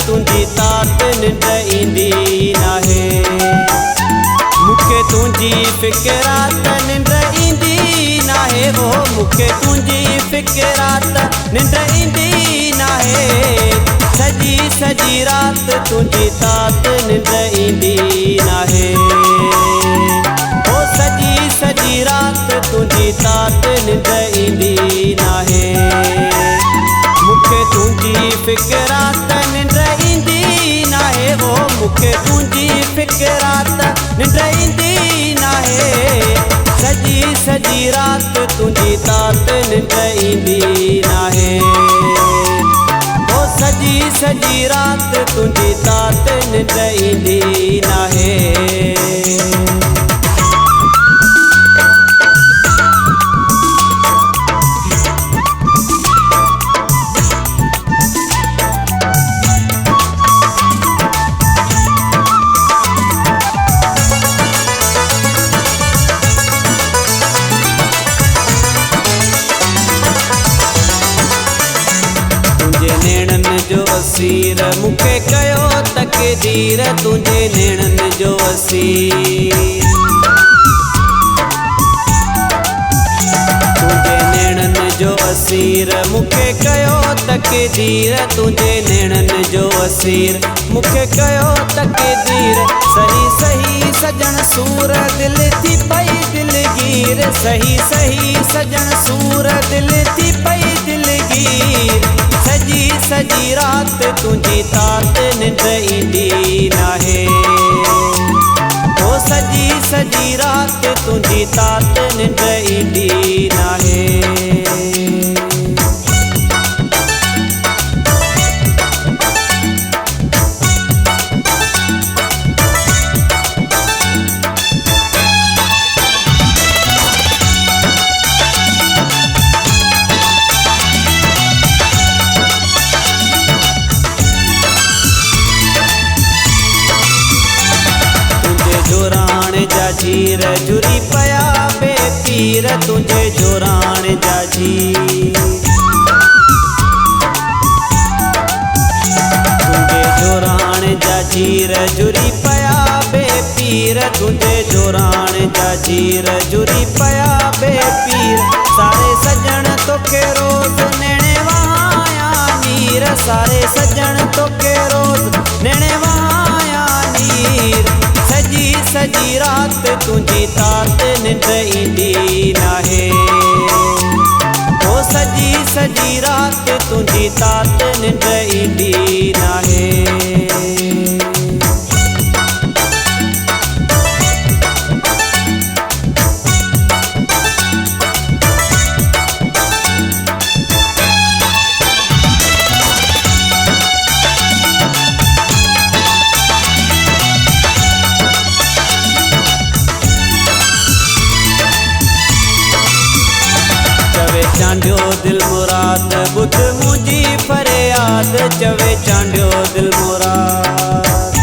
तुझी तात निंड ईंदी नाहे। मुखे तुझी फिक्रात निंड ईंदी नाहे वो, मुखे तुझी फिक्रात निंड ईंदी नाहे। सजी सजी रात तुझी तात निंड ईंदी नाहे। ओ सजी सजी रात तुझी तात निंड ईंदी नाहे। मुखे तुझी फिक्रात निंड ईंदी नाहे वो, मुखे तुझी फिक्रात निंड ईंदी नाहे। सजी सजी रात तुझी तात निंड ईंदी नाहे। ओ सजी सजी रात तुझी तात निंड ईंदी नाहे। नेणन जो असीर मुखे कयो तकदीर, तुझे नेणन जो असीर। तुझे नेणन जो असीर मुखे कयो तकदीर, तुझे नेणन जो असीर मुखे कयो तकदीर। सही सही सजन सूर दिल थी पई दिलगीर, सही सही सजन सूर दिल थी पई दिलगीर। सजी सजी रात तुझी तात निंड ईंदी नाहे। ओ सजी सजी रात तुझी तात निंड ईंदी नाहे। जाजीर जुरी पया बेपीर, तुझे जोरान जाजीर। तुझे जोरान जाजीर जुरी पया बेपीर, तुझे जोरान जाजीर जुरी पया बेपीर। सारे सजन तोखे रोज नेणे वहाया नीर, सारे सजन तोखे रोज नेणे वहाया नीर। सजी सजी रात तुझी तात निंड ईंदी नाहे। ओ सजी सजी रात तुझी तात निंड ईंदी नाहे। चांडियो दिल मुराद बुध मुझी फरियाद, चवे चांडियो दिल मुराद।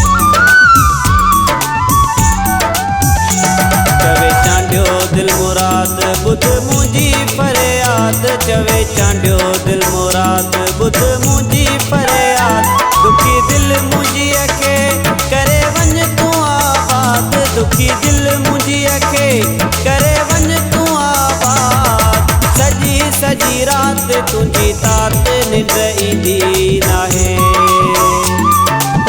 चवे चांडियो दिल मुराद बुध मुझी फरियाद, चवे चांडियो दिल मुराद बुध मुझी फरियाद। दुखी दिल मुझी के करे वन तू आबाद, दुखी दिल मुझी के करे वन तू आबाद। सजी सजी रात तुझी तात निंड ईंदी नाहे।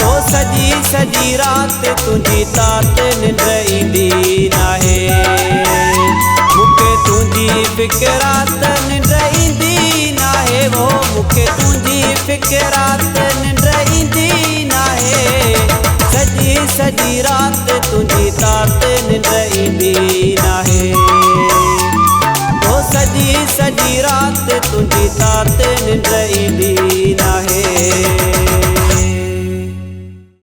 ओ सजी सजी रात तुझी तात निंड ईंदी नाहे। मुखे तुझी फिक्रात निंड ईंदी नाहे वो, मुखे तुझी फिक्रात निंड ईंदी नाहे। सजी सजी रात तुझी तात निंड ईंदी नाहे। सजी सजी रात तुझी तात निंड ईंदी